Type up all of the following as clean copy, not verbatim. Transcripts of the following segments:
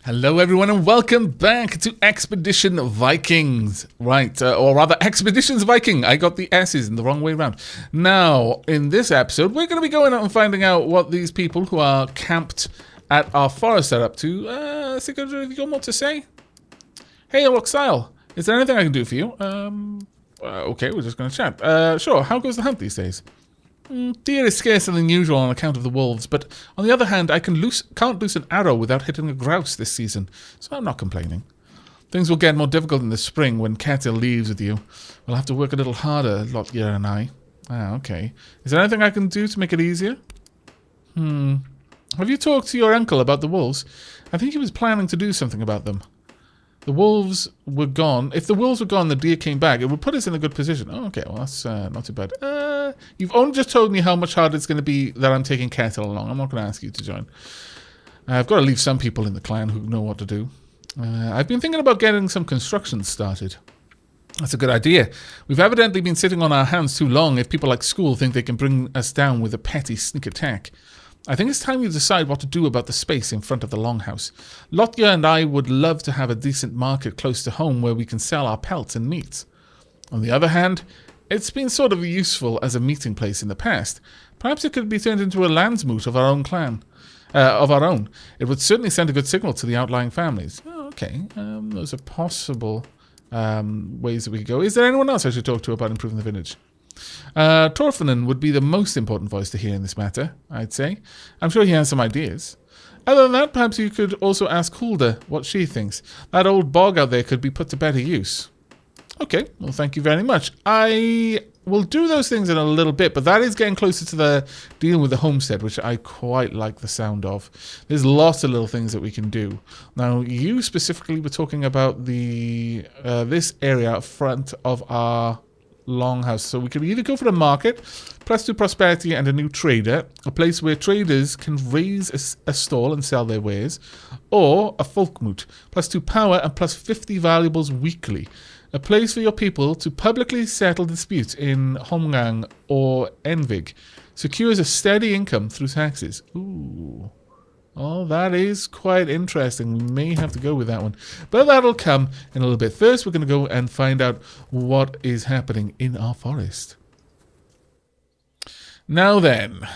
Hello everyone and welcome back to Expedition Vikings. Right, or rather Expeditions Viking. I got the S's in the wrong way around. Now, in this episode, we're going to be going out and finding out what these people who are camped at our forest are up to. Circa, have you got more to say? Hey, Roxile, is there anything I can do for you? Okay, we're just going to chat. Sure, how goes the hunt these days? Deer is scarcer than usual on account of the wolves, but on the other hand, I can't loose an arrow without hitting a grouse this season, so I'm not complaining. Things will get more difficult in the spring when Ketil leaves with you. We'll have to work a little harder, Lotya and I. Okay. Is there anything I can do to make it easier? Have you talked to your uncle about the wolves? I think he was planning to do something about them. The wolves were gone. If the wolves were gone, the deer came back. It would put us in a good position. Oh, okay, well, that's not too bad. You've only just told me how much harder it's going to be that I'm taking Ketil along. I'm not going to ask you to join. I've got to leave some people in the clan who know what to do. I've been thinking about getting some construction started. That's a good idea. We've evidently been sitting on our hands too long if people like school think they can bring us down with a petty sneak attack. I think it's time you decide what to do about the space in front of the longhouse. Lotya and I would love to have a decent market close to home where we can sell our pelts and meats. On the other hand, it's been sort of useful as a meeting place in the past. Perhaps it could be turned into a landsmoot of our own clan. It would certainly send a good signal to the outlying families. Oh, okay, those are possible ways that we could go. Is there anyone else I should talk to about improving the village? Torfinen would be the most important voice to hear in this matter, I'd say. I'm sure he has some ideas. Other than that, perhaps you could also ask Hulda what she thinks. That old bog out there could be put to better use. Okay, well, thank you very much. I will do those things in a little bit, but that is getting closer to the dealing with the homestead, which I quite like the sound of. There's lots of little things that we can do. Now, you specifically were talking about the this area up front of our longhouse. So we could either go for the market, +2 prosperity and a new trader, a place where traders can raise a stall and sell their wares, or a folkmoot, +2 power and +50 valuables weekly. A place for your people to publicly settle disputes in Homgang or Envig. Secures a steady income through taxes. Ooh. Oh, that is quite interesting. We may have to go with that one. But that'll come in a little bit. First, we're going to go and find out what is happening in our forest. Now then,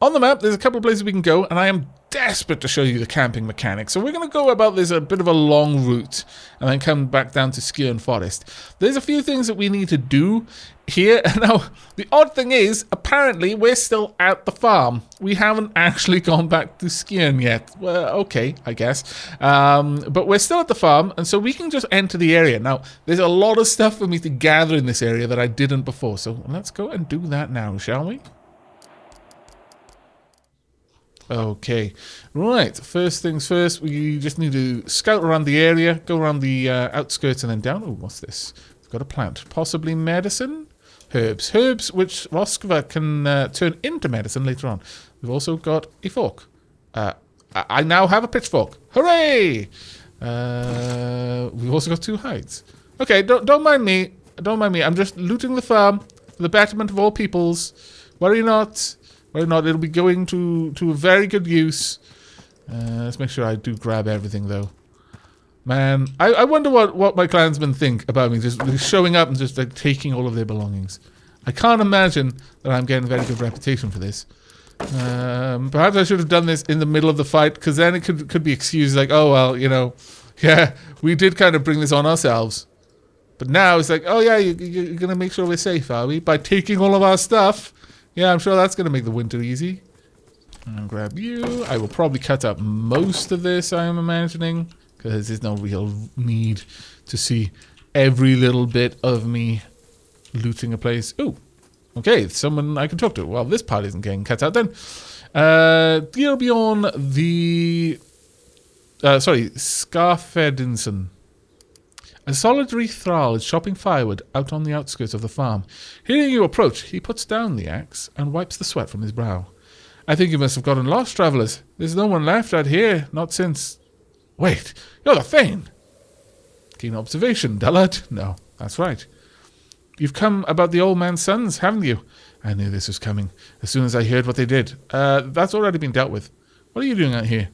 on the map, there's a couple of places we can go, and I am desperate to show you the camping mechanics. So we're going to go about this a bit of a long route, and then come back down to Skjern Forest. There's a few things that we need to do here. Now, the odd thing is, apparently, we're still at the farm. We haven't actually gone back to Skjern yet. Well, okay, I guess. But we're still at the farm, and so we can just enter the area. Now, there's a lot of stuff for me to gather in this area that I didn't before. So let's go and do that now, shall we? Okay, right, first things first, we just need to scout around the area, go around the outskirts and then down. Oh, what's this? We've got a plant, possibly medicine? Herbs, which Roskva can turn into medicine later on. We've also got a fork. I now have a pitchfork. Hooray! We've also got 2 hides. Okay, don't mind me. I'm just looting the farm for the betterment of all peoples. Worry not. It'll be going to a very good use. Let's make sure I do grab everything, though. Man, I wonder what my clansmen think about me just showing up and just like taking all of their belongings. I can't imagine that I'm getting a very good reputation for this. Perhaps I should have done this in the middle of the fight, because then it could be excused like, oh, well, you know, yeah, we did kind of bring this on ourselves. But now it's like, oh, yeah, you're going to make sure we're safe, are we? By taking all of our stuff. Yeah, I'm sure that's going to make the winter easy. I'll grab you. I will probably cut up most of this, I am imagining, because there's no real need to see every little bit of me looting a place. Ooh, okay, someone I can talk to. Well, this part isn't getting cut out then. Bjorn the... Skarfedinson. A solitary thrall is chopping firewood out on the outskirts of the farm. Hearing you approach, he puts down the axe and wipes the sweat from his brow. I think you must have gotten lost, travellers. There's no one left out here, not since... Wait, you're the Thane! Keen observation, dullard. No, that's right. You've come about the old man's sons, haven't you? I knew this was coming, as soon as I heard what they did. That's already been dealt with. What are you doing out here?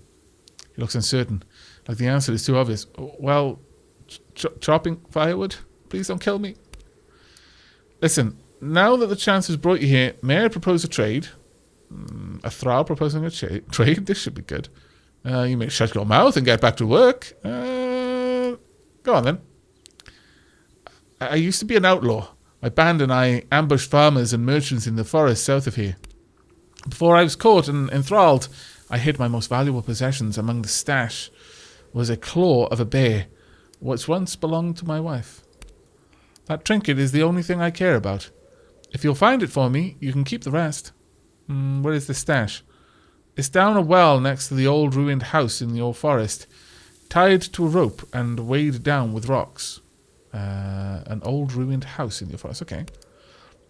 He looks uncertain. Like the answer is too obvious. Well, chopping firewood? Please don't kill me. Listen, now that the chance has brought you here, may I propose a trade? A thrall proposing a trade? This should be good. You may shut your mouth and get back to work. Go on then. I used to be an outlaw. My band and I ambushed farmers and merchants in the forest south of here. Before I was caught and enthralled, I hid my most valuable possessions. Among the stash was a claw of a bear, which once belonged to my wife. That trinket is the only thing I care about. If you'll find it for me, you can keep the rest. Where is the stash? It's down a well next to the old ruined house in the old forest, tied to a rope and weighed down with rocks. An old ruined house in the forest, okay.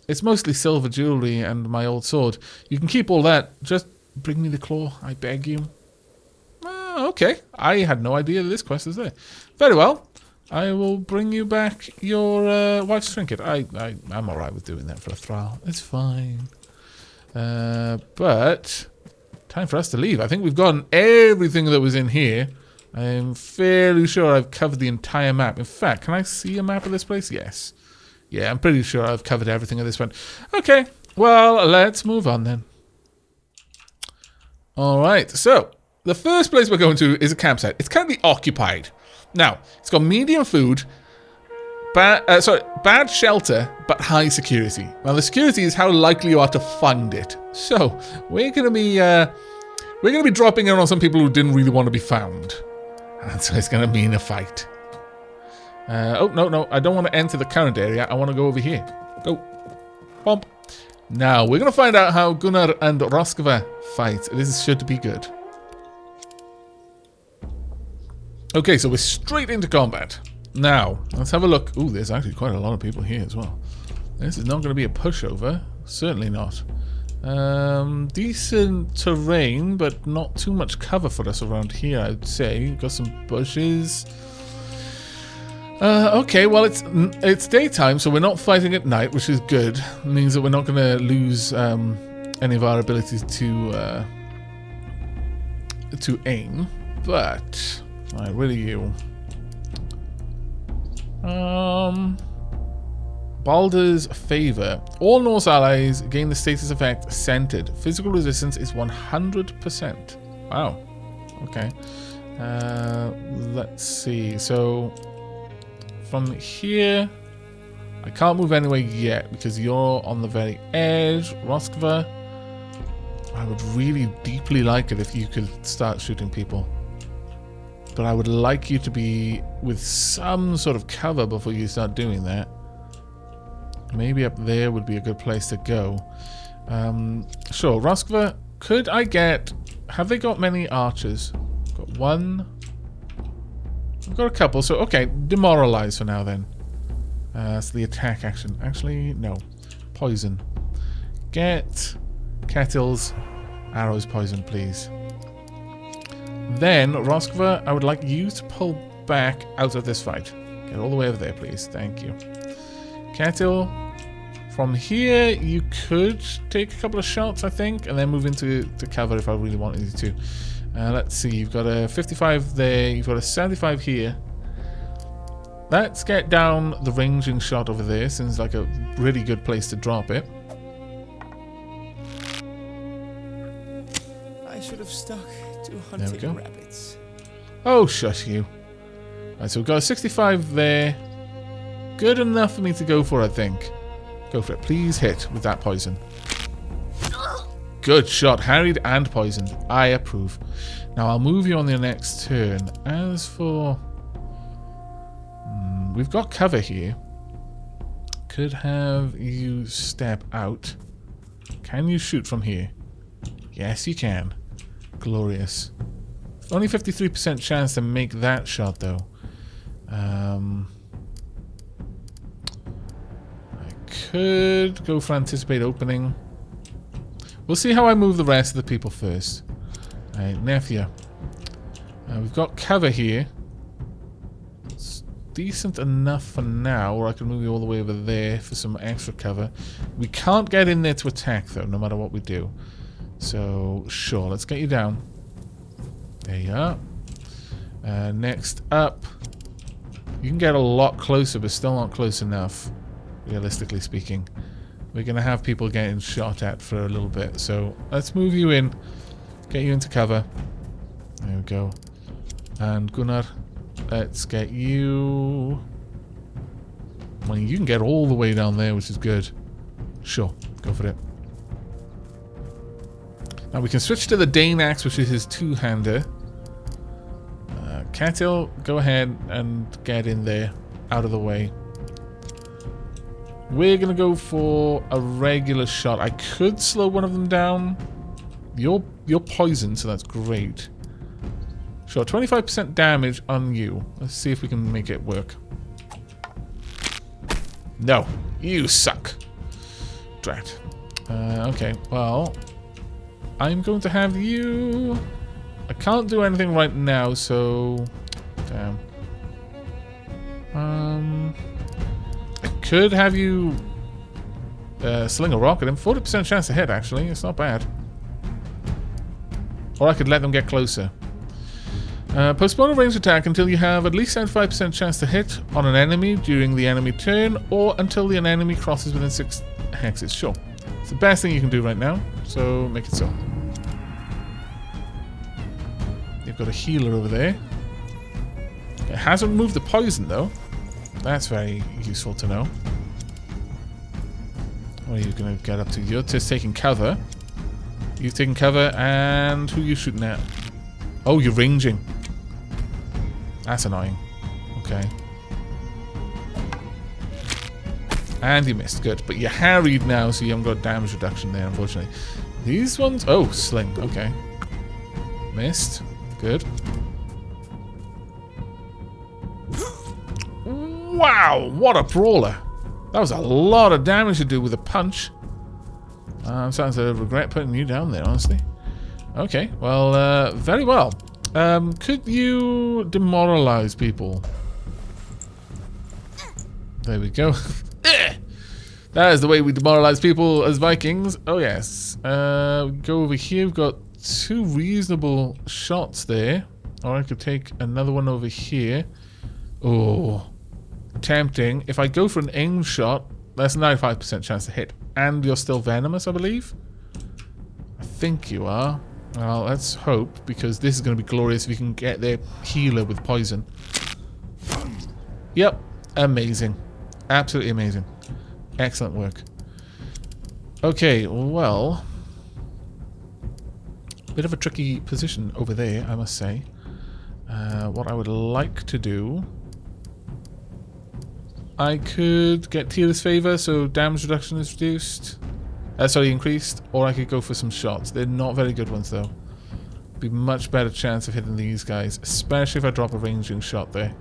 It's mostly silver jewellery and my old sword. You can keep all that. Just bring me the claw, I beg you. Okay. I had no idea that this quest was there. Very well. I will bring you back your wife's trinket. I'm alright with doing that for a thrall. It's fine. But time for us to leave. I think we've gotten everything that was in here. I'm fairly sure I've covered the entire map. In fact, can I see a map of this place? Yes. Yeah, I'm pretty sure I've covered everything at this point. Okay, well, let's move on then. Alright, so the first place we're going to is a campsite. It's currently occupied. Now, it's got medium food, bad shelter, but high security. Now, the security is how likely you are to find it. So, we're gonna be dropping in on some people who didn't really want to be found. And so it's gonna mean a fight. Oh, no, I don't want to enter the current area. I want to go over here. Go. Bump. Now, we're going to find out how Gunnar and Roskva fight. This should be good. Okay, so we're straight into combat. Now, let's have a look. Ooh, there's actually quite a lot of people here as well. This is not going to be a pushover. Certainly not. Decent terrain, but not too much cover for us around here, I'd say. Got some bushes. Okay, well, it's daytime, so we're not fighting at night, which is good. It means that we're not going to lose any of our abilities to aim. But, alright, where are you? Baldur's Favor. All Norse allies gain the status effect Centered. Physical resistance is 100%. Wow. Okay. Let's see. So from here, I can't move anywhere yet because you're on the very edge. Roskva, I would really deeply like it if you could start shooting people. But I would like you to be with some sort of cover before you start doing that. Maybe up there would be a good place to go. Sure, Roskva, could I get... Have they got many archers? Got one. I've got a couple, so okay, demoralize for now then. That's the attack action. Actually, no. Poison. Get Kettle's arrows poison, please. Then, Roskva, I would like you to pull back out of this fight. Get all the way over there, please. Thank you. Kettle, from here, you could take a couple of shots, I think, and then move into cover if I really wanted you to. Let's see, you've got a 55 there, you've got a 75 here. Let's get down the ranging shot over there. Seems like a really good place to drop it. I should have stuck to hunting rabbits. Oh, shush you. Alright, so we've got a 65 there. Good enough for me to go for, I think. Go for it. Please hit with that poison. Good shot. Harried and poisoned. I approve. Now, I'll move you on your next turn. As for... we've got cover here. Could have you step out. Can you shoot from here? Yes, you can. Glorious. Only 53% chance to make that shot, though. I could go for anticipate opening. We'll see how I move the rest of the people first. Alright, nephew. We've got cover here. It's decent enough for now, or I can move you all the way over there for some extra cover. We can't get in there to attack, though, no matter what we do. So, sure, let's get you down. There you are. Next up, you can get a lot closer, but still not close enough, realistically speaking. We're going to have people getting shot at for a little bit, so let's move you in, get you into cover. There we go. And Gunnar, let's get you... Well, you can get all the way down there, which is good. Sure, go for it. Now we can switch to the Dane axe, which is his two-hander. Catil, go ahead and get in there, out of the way. We're going to go for a regular shot. I could slow one of them down. You're poisoned, so that's great. Sure, 25% damage on you. Let's see if we can make it work. No, you suck. Drat. Okay, well, I'm going to have you... I can't do anything right now, so... Damn. I could have you sling a rock at him. 40% chance to hit, actually. It's not bad. Or I could let them get closer. Postpone a ranged attack until you have at least 75% chance to hit on an enemy during the enemy turn, or until the enemy crosses within 6 hexes. Sure. It's the best thing you can do right now, so make it so. You've got a healer over there. It hasn't removed the poison, though. That's very useful to know. What are you going to get up to? You're just taking cover. You've taken cover, and who are you shooting at? Oh, you're ranging. That's annoying. Okay. And you missed. Good. But you're harried now, so you haven't got damage reduction there, unfortunately. These ones... Oh, sling. Okay. Missed. Good. Wow! What a brawler! That was a lot of damage to do with a punch. I'm starting to regret putting you down there, honestly. Okay, well, very well. Could you demoralize people? There we go. That is the way we demoralize people as Vikings. Oh, yes. Go over here. We've got 2 reasonable shots there. Or I could take another one over here. Oh, tempting. If I go for an aim shot, that's a 95% chance to hit. And you're still venomous, I believe? I think you are. Well, let's hope, because this is going to be glorious if you can get their healer with poison. Yep. Amazing. Absolutely amazing. Excellent work. Okay, well... Bit of a tricky position over there, I must say. What I would like to do... I could get Tier's favor, so damage reduction is reduced. Sorry, increased. Or I could go for some shots. They're not very good ones, though. Be much better chance of hitting these guys, especially if I drop a ranging shot there.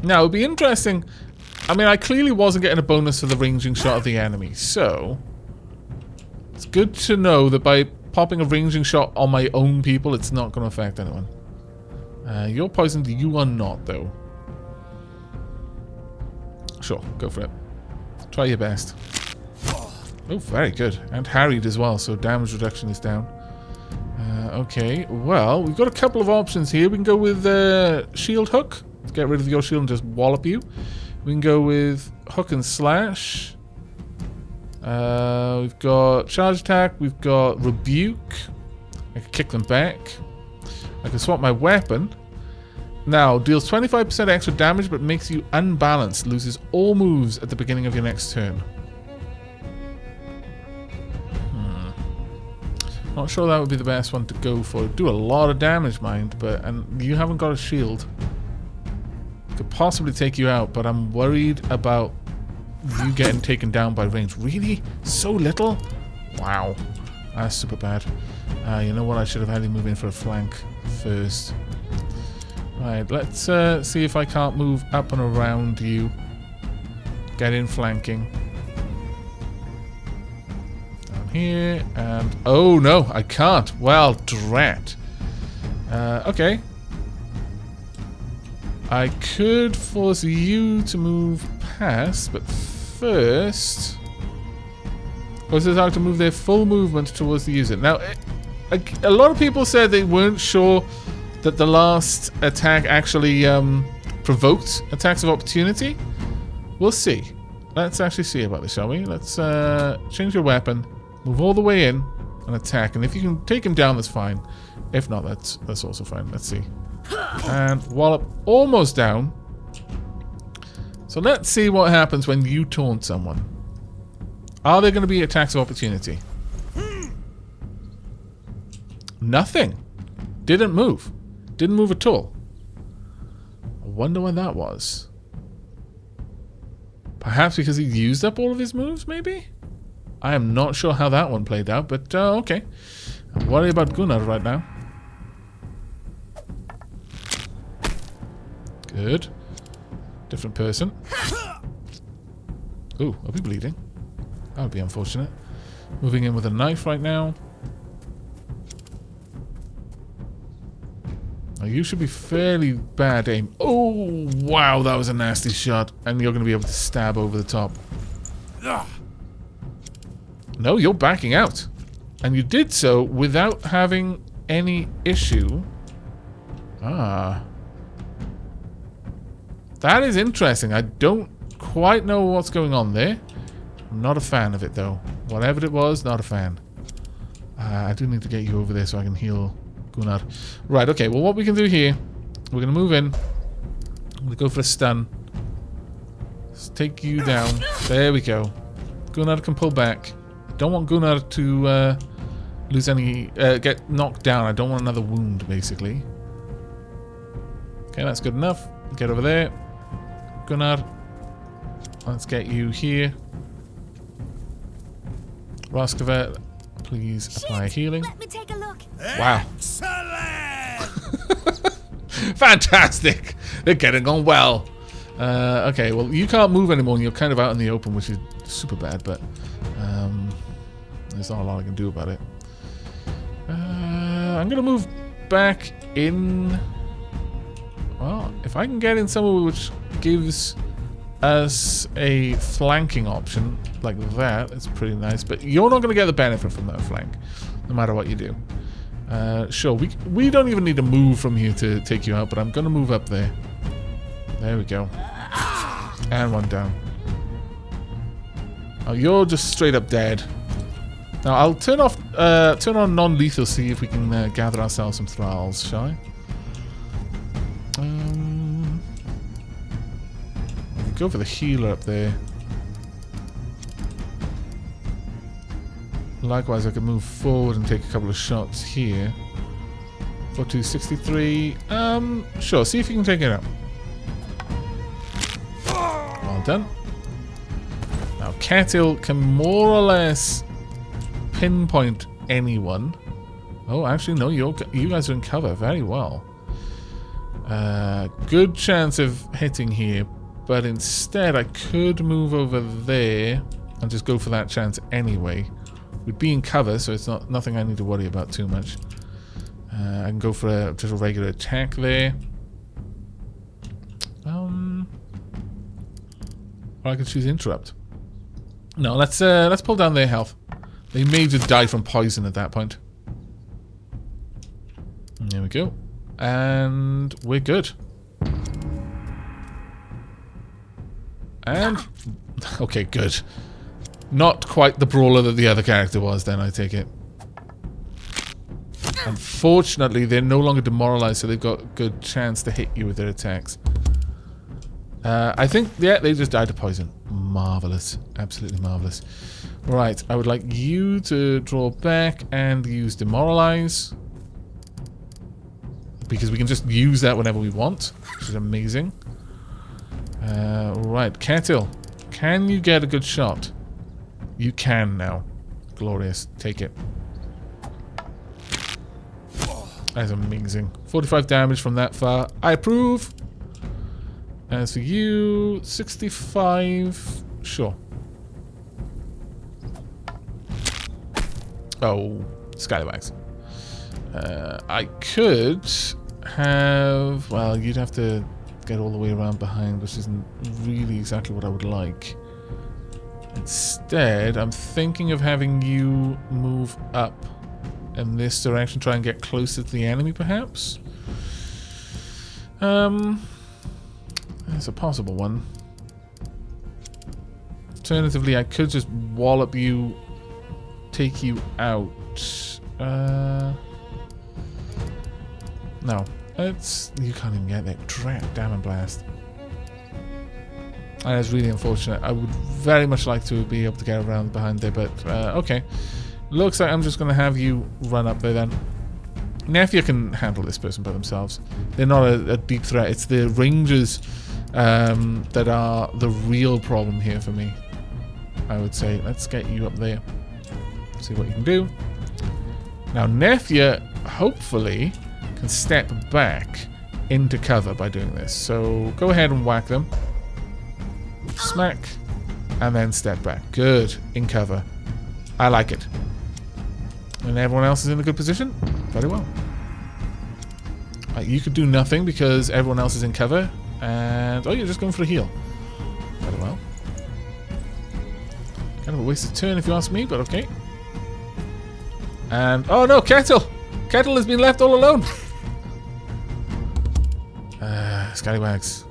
Now, it would be interesting. I mean, I clearly wasn't getting a bonus for the ranging shot of the enemy, so... It's good to know that by popping a ranging shot on my own people, it's not going to affect anyone. You're poisoned, you are not, though. Sure, go for it. Try your best. Oh, very good. And harried as well, so damage reduction is down. Okay, well, we've got a couple of options here. We can go with shield hook. Let's get rid of your shield and just wallop you. We can go with hook and slash. We've got charge attack. We've got rebuke. I can kick them back. I can swap my weapon. Now, deals 25% extra damage, but makes you unbalanced. Loses all moves at the beginning of your next turn. Not sure that would be the best one to go for. Do a lot of damage, mind, and you haven't got a shield. Could possibly take you out, but I'm worried about you getting taken down by range. Really? So little? Wow. That's super bad. You know what? I should have had you move in for a flank first. Right, let's see if I can't move up and around you. Get in flanking. Down here, and... Oh, no, I can't. Well, drat. Okay. I could force you to move past, but first... Force this out to move their full movement towards the user. Now, a lot of people said they weren't sure that the last attack actually provoked attacks of opportunity. We'll see. Let's actually see about this, shall we? Let's change your weapon, move all the way in, and attack. And if you can take him down, that's fine. If not, that's also fine. Let's see. And wallop, almost down. So let's see what happens when you taunt someone. Are there going to be attacks of opportunity? Nothing. Didn't move. Didn't move at all. I wonder why that was. Perhaps because he used up all of his moves, maybe? I am not sure how that one played out, but okay. I'm worried about Gunnar right now. Good. Different person. Ooh, are we bleeding? That would be unfortunate. Moving in with a knife right now. Now you should be fairly bad aim. Oh, wow, that was a nasty shot. And you're going to be able to stab over the top. No, you're backing out. And you did so without having any issue. Ah. That is interesting. I don't quite know what's going on there. I'm not a fan of it, though. Whatever it was, not a fan. I do need to get you over there so I can heal Gunnar. Right, okay. Well, what we can do here, we're going to move in. I'm going to go for a stun. Let's take you down. There we go. Gunnar can pull back. Don't want Gunnar to lose any... get knocked down. I don't want another wound, basically. Okay, that's good enough. Get over there. Gunnar. Let's get you here. Roskava, please apply healing. Let me take a look. Wow. Fantastic. They're getting on well. Okay, well, you can't move anymore and you're kind of out in the open, which is super bad, but there's not a lot I can do about it. I'm going to move back in. Well, if I can get in somewhere which gives us a flanking option like that, it's pretty nice. But you're not going to get the benefit from that flank, no matter what you do. Sure, we don't even need to move from here to take you out, but I'm going to move up there. There we go. And one down. Oh, you're just straight up dead. Now I'll turn on non-lethal, see if we can gather ourselves some thralls, shall I? Go for the healer up there. Likewise, I could move forward and take a couple of shots here. 4263. Sure, see if you can take it out. Well done. Now, Catil can more or less pinpoint anyone. Oh, actually, no, you guys are in cover very well. Good chance of hitting here, but instead I could move over there and just go for that chance anyway. We'd be in cover, so it's nothing I need to worry about too much. I can go for just a regular attack there. Or I could choose interrupt. No, let's pull down their health. They may just die from poison at that point. There we go. And we're good. And... okay, good. Not quite the brawler that the other character was, then, I take it. Unfortunately, they're no longer demoralized, so they've got a good chance to hit you with their attacks. I think, yeah, they just died to poison. Marvelous. Absolutely marvelous. Right, I would like you to draw back and use demoralize. Because we can just use that whenever we want, which is amazing. Right, Catil, can you get a good shot? You can now. Glorious. Take it. That's amazing. 45 damage from that far. I approve. As for you, 65. Sure. Oh, scallywags. I could have... well, you'd have to get all the way around behind, which isn't really exactly what I would like. Instead, I'm thinking of having you move up in this direction, try and get closer to the enemy, perhaps. There's a possible one. Alternatively, I could just wallop you, take you out. No. You can't even get that. Damn blast. That is really unfortunate. I would very much like to be able to get around behind there, but okay. Looks like I'm just going to have you run up there then. Nefia can handle this person by themselves. They're not a deep threat. It's the rangers that are the real problem here for me, I would say. Let's get you up there. See what you can do. Now Nefia, hopefully, can step back into cover by doing this. So go ahead and whack them. Smack. And then step back. Good. In cover. I like it. And everyone else is in a good position? Very well. You could do nothing because everyone else is in cover. And... oh, you're just going for a heal. Very well. Kind of a wasted turn if you ask me, but okay. And... oh no, Kettle! Kettle has been left all alone! Scallywags.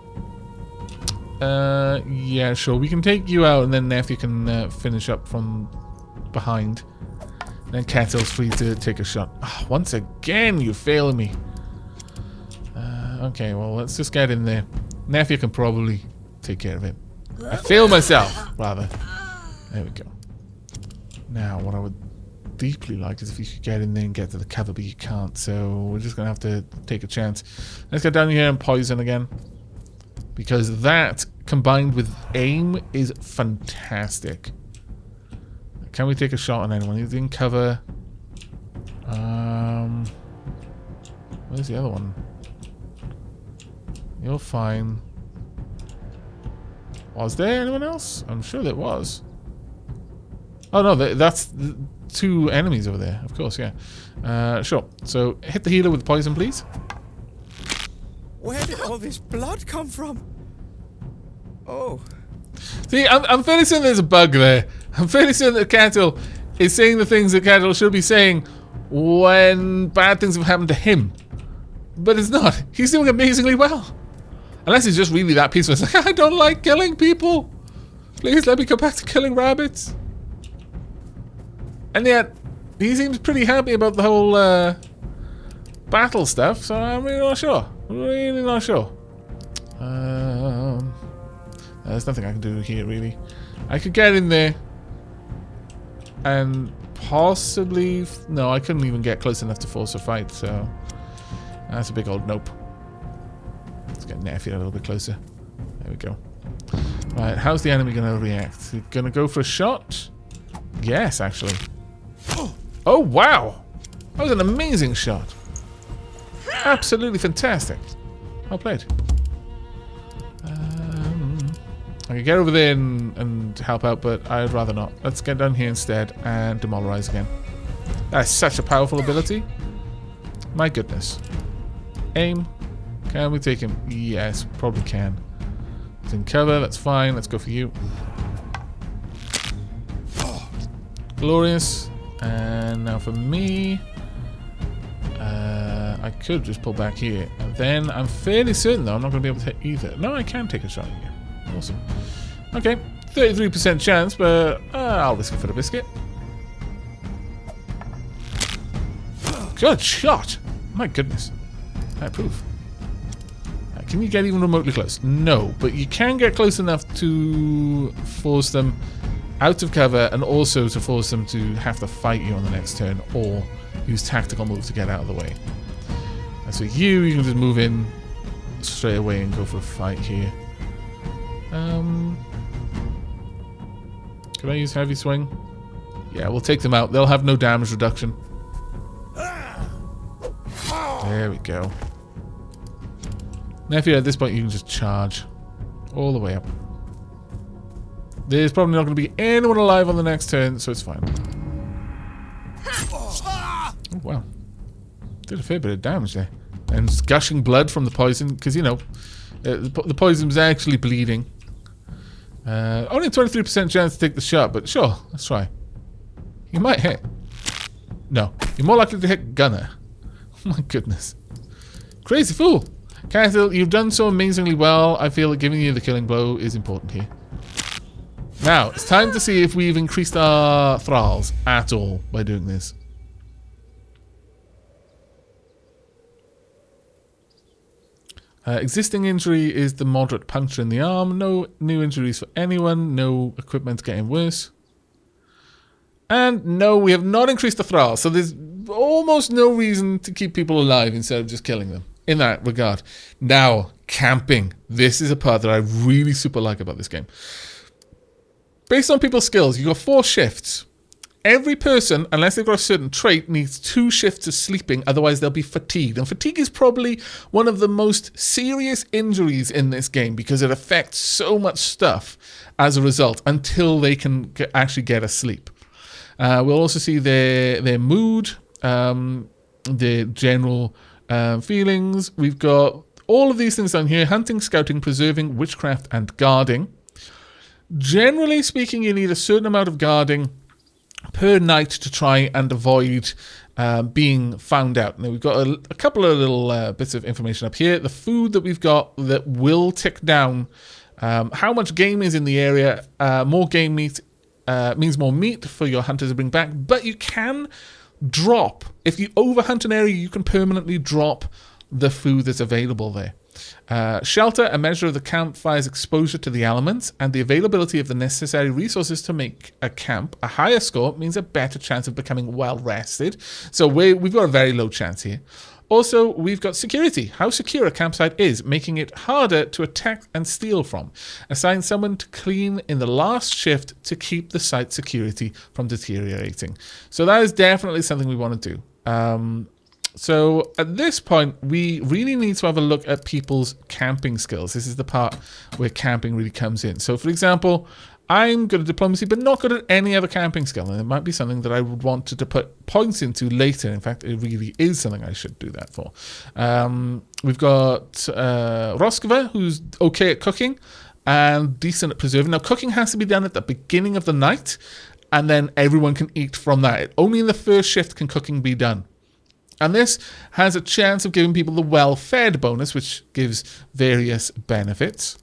Yeah, sure. We can take you out and then Nephew can finish up from behind. Then Kettle's free to take a shot. Oh, once again, you failing me. Okay, well, let's just get in there. Nephew can probably take care of it. I failed myself, rather. There we go. Now, what I would deeply like is if you could get in there and get to the cover, but you can't, so we're just going to have to take a chance. Let's get down here and poison again. Because that, combined with aim, is fantastic. Can we take a shot on anyone? He's in cover. Where's the other one? You're fine. Was there anyone else? I'm sure there was. Oh no, that's two enemies over there. Of course, yeah. Sure. So hit the healer with poison, please. Where did all this blood come from? Oh. See, I'm fairly certain there's a bug there. I'm fairly certain that Cattle is saying the things that Cattle should be saying when bad things have happened to him. But it's not. He's doing amazingly well. Unless he's just really that peaceful. It's like, I don't like killing people. Please let me go back to killing rabbits. And yet, he seems pretty happy about the whole battle stuff, so I'm really not sure. Really not sure. There's nothing I can do here, really. I could get in there and possibly... no, I couldn't even get close enough to force a fight, so that's a big old nope. Let's get Nephew a little bit closer. There we go. Right, how's the enemy going to react? Going to go for a shot? Yes, actually. Oh, wow! That was an amazing shot. Absolutely fantastic. Well played. I could get over there and help out, but I'd rather not. Let's get down here instead and demoralize again. That is such a powerful ability. My goodness. Aim. Can we take him? Yes, probably can. He's in cover, that's fine. Let's go for you. Glorious. And now for me, I could just pull back here. And then I'm fairly certain, though, I'm not going to be able to hit either. No, I can take a shot here. Awesome. Okay, 33% chance, but I'll risk it for the biscuit. Good shot! My goodness. I approve. Can you get even remotely close? No, but you can get close enough to force them out of cover and also to force them to have to fight you on the next turn or use tactical moves to get out of the way. And so you can just move in straight away and go for a fight here. Can I use heavy swing? Yeah, we'll take them out. They'll have no damage reduction. There we go. Nephew, at this point you can just charge all the way up. There's probably not going to be anyone alive on the next turn, so it's fine. Oh, wow. Did a fair bit of damage there. And it's gushing blood from the poison, because, you know, the poison's actually bleeding. Only a 23% chance to take the shot, but sure, let's try. You might hit. No, you're more likely to hit Gunner. Oh my goodness. Crazy fool. Cattle, you've done so amazingly well. I feel that giving you the killing blow is important here. Now, it's time to see if we've increased our thralls at all by doing this. Existing injury is the moderate puncture in the arm. No new injuries for anyone. No equipment getting worse. And no, we have not increased the thrall. So there's almost no reason to keep people alive instead of just killing them in that regard. Now, camping. This is a part that I really super like about this game. Based on people's skills, you've got 4 shifts. Every person, unless they've got a certain trait, needs 2 shifts of sleeping, otherwise they'll be fatigued. And fatigue is probably one of the most serious injuries in this game because it affects so much stuff as a result until they can actually get asleep. We'll also see their mood, their general feelings. We've got all of these things down here: hunting, scouting, preserving, witchcraft, and guarding. Generally speaking, you need a certain amount of guarding per night to try and avoid being found out. Now, we've got a couple of little bits of information up here. The food that we've got that will tick down how much game is in the area. More game meat means more meat for your hunters to bring back, but you can drop. If you overhunt an area, you can permanently drop the food that's available there. Shelter, a measure of the campfire's exposure to the elements and the availability of the necessary resources to make a camp. A higher score means a better chance of becoming well rested. So we've got a very low chance here. Also, we've got security, how secure a campsite is, making it harder to attack and steal from. Assign someone to clean in the last shift to keep the site security from deteriorating. So that is definitely something we want to do. So at this point, we really need to have a look at people's camping skills. This is the part where camping really comes in. So for example, I'm good at diplomacy, but not good at any other camping skill. And it might be something that I would want to put points into later. In fact, it really is something I should do that for. We've got Roskova, who's okay at cooking and decent at preserving. Now, cooking has to be done at the beginning of the night, and then everyone can eat from that. Only in the first shift can cooking be done. And this has a chance of giving people the well-fed bonus, which gives various benefits.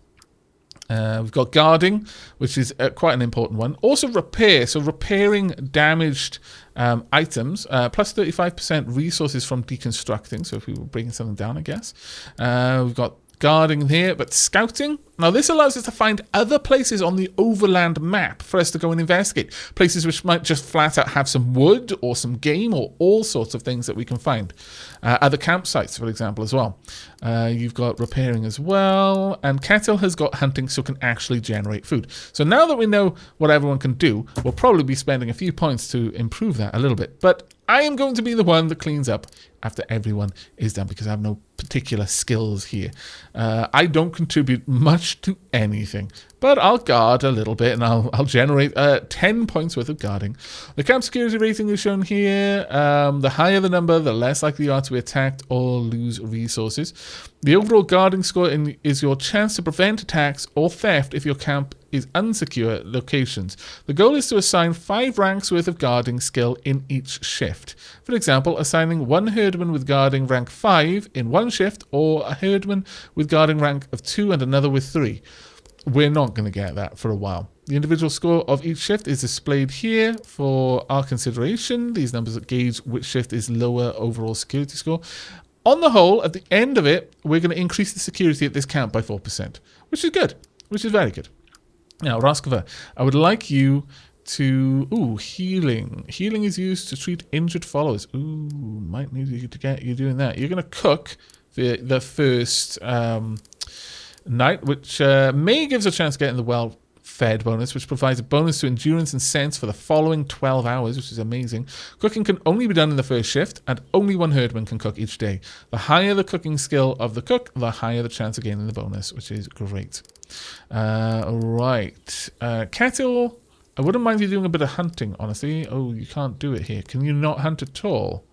We've got guarding, which is quite an important one. Also repair, so repairing damaged items, plus 35% resources from deconstructing, so if we were bringing something down, I guess. We've got guarding here, but scouting. Now this allows us to find other places on the overland map for us to go and investigate. Places which might just flat out have some wood or some game or all sorts of things that we can find. Other campsites, for example, as well. You've got repairing as well. And Kettle has got hunting, so can actually generate food. So now that we know what everyone can do, we'll probably be spending a few points to improve that a little bit. But I am going to be the one that cleans up after everyone is done because I have no particular skills here. I don't contribute much to anything, but I'll guard a little bit and I'll generate 10 points worth of guarding. The camp security rating is shown here. The higher the number, the less likely you are to be attacked or lose resources. The overall guarding score is your chance to prevent attacks or theft if your camp is unsecure locations. The goal is to assign 5 ranks worth of guarding skill in each shift. For example, assigning 1 herdman with guarding rank 5 in one shift, or a herdman with guarding rank of 2 and another with 3. We're not going to get that for a while. The individual score of each shift is displayed here for our consideration. These numbers gauge which shift is lower overall security score. On the whole, at the end of it, we're going to increase the security at this camp by 4%, which is good, which is very good. Now, Roskova, I would like you to... Ooh, healing. Healing is used to treat injured followers. Ooh, might need you to get you doing that. You're going to cook the first night, which may give us a chance to get in the well-fed bonus, which provides a bonus to endurance and sense for the following 12 hours, which is amazing. Cooking can only be done in the first shift, and only 1 herdman can cook each day. The higher the cooking skill of the cook, the higher the chance of gaining the bonus, which is great. Right. Kettle, I wouldn't mind you doing a bit of hunting, honestly. Oh, you can't do it here. Can you not hunt at all?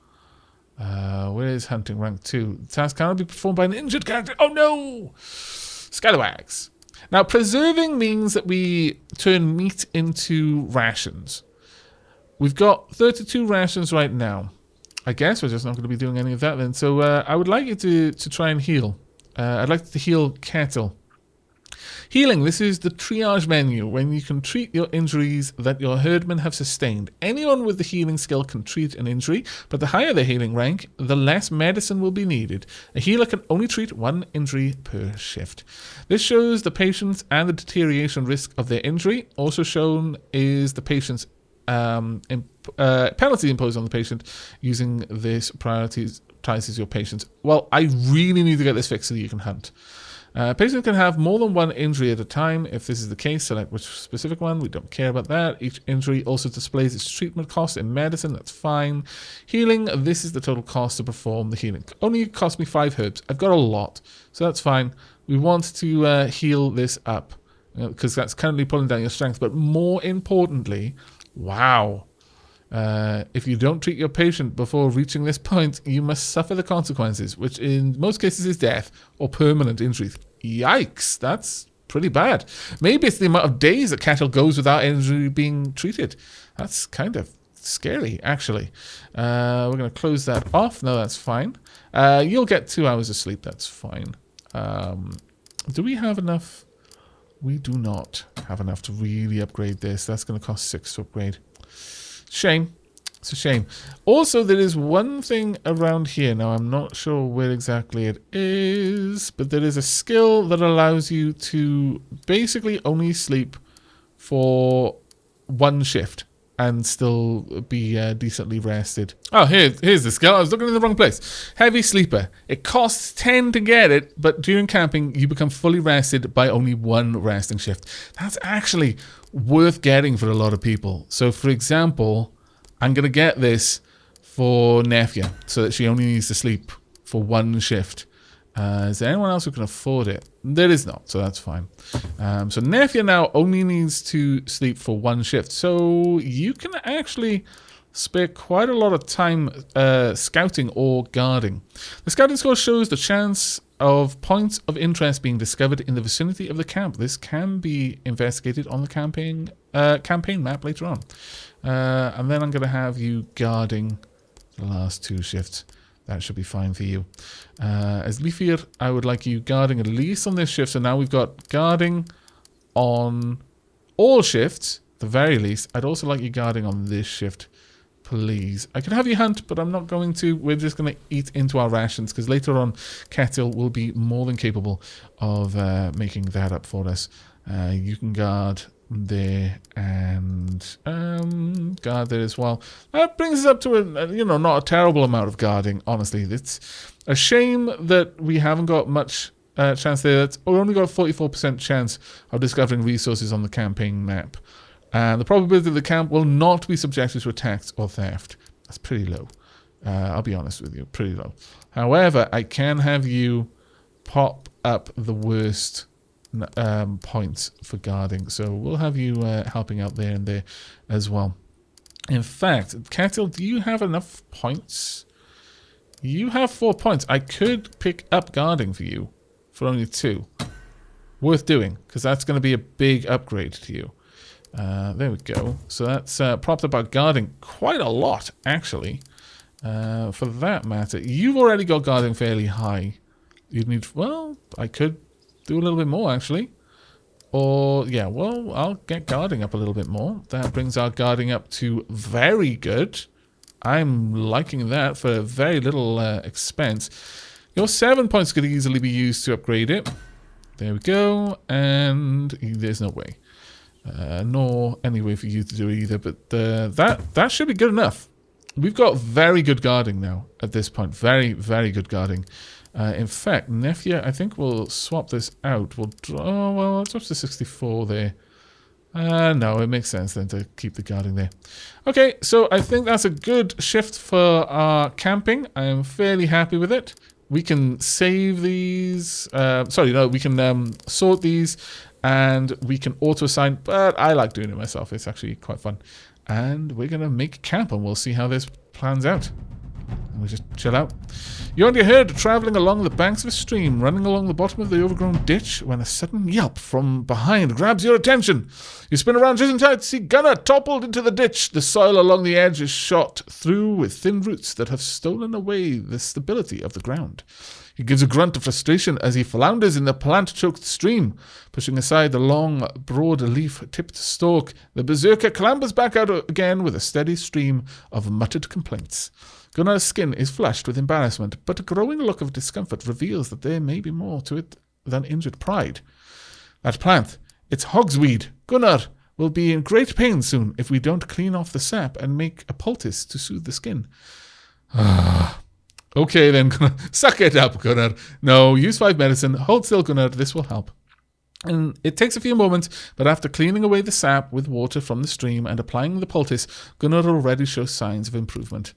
Where is hunting rank 2? The task cannot be performed by an injured character. Oh no! Scalawags. Now, preserving means that we turn meat into rations. We've got 32 rations right now. I guess we're just not going to be doing any of that then. So I would like you to try and heal. I'd like to heal Kettle. Healing. This is the triage menu, when you can treat your injuries that your herdmen have sustained. Anyone with the healing skill can treat an injury, but the higher the healing rank, the less medicine will be needed. A healer can only treat one injury per shift. This shows the patient's and the deterioration risk of their injury. Also shown is the patient's penalty imposed on the patient. Using this prioritizes your patients. Well, I really need to get this fixed so that you can hunt. Patients can have more than one injury at a time. If this is the case, select which specific one. We don't care about that. Each injury also displays its treatment cost in medicine. That's fine. Healing. This is the total cost to perform the healing. Only cost me 5 herbs. I've got a lot, so that's fine. We want to heal this up because that's currently pulling down your strength. But more importantly, wow. If you don't treat your patient before reaching this point, you must suffer the consequences, which in most cases is death or permanent injuries. Yikes, that's pretty bad. Maybe it's the amount of days that Kettle goes without injury being treated. That's kind of scary, actually. We're going to close that off. No, that's fine. You'll get 2 hours of sleep. That's fine. Do we have enough? We do not have enough to really upgrade this. That's going to cost 6 to upgrade. Shame. It's a shame. Also, there is one thing around here. Now, I'm not sure where exactly it is, but there is a skill that allows you to basically only sleep for 1 shift and still be decently rested. Oh, here's the skill. I was looking in the wrong place. Heavy Sleeper. It costs 10 to get it, but during camping, you become fully rested by only 1 resting shift. That's actually worth getting for a lot of people. So, for example, I'm going to get this for Nefia so that she only needs to sleep for 1 shift. Is there anyone else who can afford it? There is not, so that's fine. So Nefia now only needs to sleep for 1 shift. So you can actually spare quite a lot of time scouting or guarding. The scouting score shows the chance of points of interest being discovered in the vicinity of the camp. This can be investigated on the campaign map later on. And then I'm going to have you guarding the last 2 shifts. That should be fine for you. As Leafier, I would like you guarding at least on this shift. So now we've got guarding on all shifts, at the very least. I'd also like you guarding on this shift, please. I could have you hunt, but I'm not going to. We're just going to eat into our rations because later on, Kettle will be more than capable of making that up for us. You can guard there and guard there as well. That brings us up to not a terrible amount of guarding. Honestly, it's a shame that we haven't got much chance there. We only got a 44% chance of discovering resources on the campaign map, and the probability that the camp will not be subjected to attacks or theft, that's pretty low. I'll be honest with you, pretty low. However, I can have you pop up the worst points for guarding, so we'll have you helping out there and there as well. In fact, Kettle, do you have enough points? You have 4 points. I could pick up guarding for you for only 2. Worth doing, because that's going to be a big upgrade to you. There we go. So that's propped up our guarding quite a lot, actually. For that matter, you've already got guarding fairly high. You'd need, well, I could do a little bit more, actually. Or, yeah, well, I'll get guarding up a little bit more. That brings our guarding up to very good. I'm liking that for very little expense. Your 7 points could easily be used to upgrade it. There we go. And there's no way. Nor any way for you to do it either. But that should be good enough. We've got very good guarding now at this point. Very, very good guarding. In fact, Nefia, I think we'll swap this out. We'll draw, well, it's up to 64 there. No, it makes sense then to keep the guarding there. Okay, so I think that's a good shift for our camping. I am fairly happy with it. We can save these. We can sort these and we can auto-assign, but I like doing it myself. It's actually quite fun. And we're going to make camp and we'll see how this plans out. And we'll just chill out. You're on your herd, travelling along the banks of a stream, running along the bottom of the overgrown ditch, when a sudden yelp from behind grabs your attention. You spin around just in time to see Gunnar toppled into the ditch. The soil along the edge is shot through with thin roots that have stolen away the stability of the ground. He gives a grunt of frustration as he flounders in the plant-choked stream. Pushing aside the long, broad leaf-tipped stalk, the berserker clambers back out again with a steady stream of muttered complaints. Gunnar's skin is flushed with embarrassment, but a growing look of discomfort reveals that there may be more to it than injured pride. That plant, it's hogsweed. Gunnar will be in great pain soon if we don't clean off the sap and make a poultice to soothe the skin. Okay then, Gunnar. Suck it up, Gunnar. No, use 5 medicine. Hold still, Gunnar. This will help. And it takes a few moments, but after cleaning away the sap with water from the stream and applying the poultice, Gunnar already shows signs of improvement.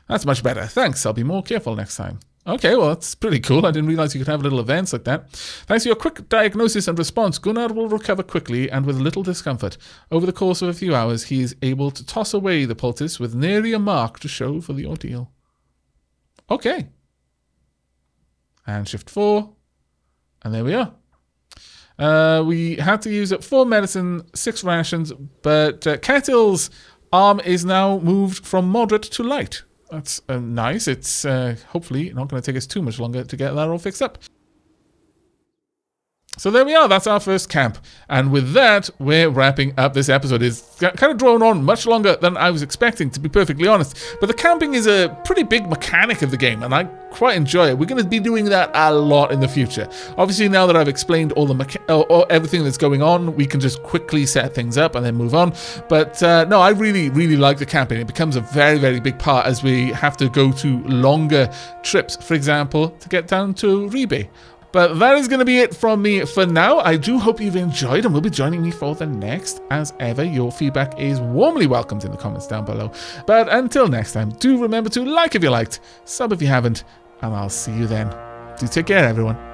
That's much better. Thanks. I'll be more careful next time. Okay, well, that's pretty cool. I didn't realize you could have little events like that. Thanks to your quick diagnosis and response, Gunnar will recover quickly and with little discomfort. Over the course of a few hours, he is able to toss away the poultice with nary a mark to show for the ordeal. Okay. And shift 4. And there we are. We had to use 4 medicine, 6 rations, but Ketil's arm is now moved from moderate to light. That's nice. It's hopefully not going to take us too much longer to get that all fixed up. So there we are. That's our first camp. And with that, we're wrapping up this episode. It's kind of drawn on much longer than I was expecting, to be perfectly honest. But the camping is a pretty big mechanic of the game, and I quite enjoy it. We're going to be doing that a lot in the future. Obviously, now that I've explained all the everything that's going on, we can just quickly set things up and then move on. But no, I really, really like the camping. It becomes a very, very big part as we have to go to longer trips, for example, to get down to Ribe. But that is going to be it from me for now. I do hope you've enjoyed and will be joining me for the next. As ever, your feedback is warmly welcomed in the comments down below. But until next time, do remember to like if you liked, sub if you haven't, and I'll see you then. Do take care, everyone.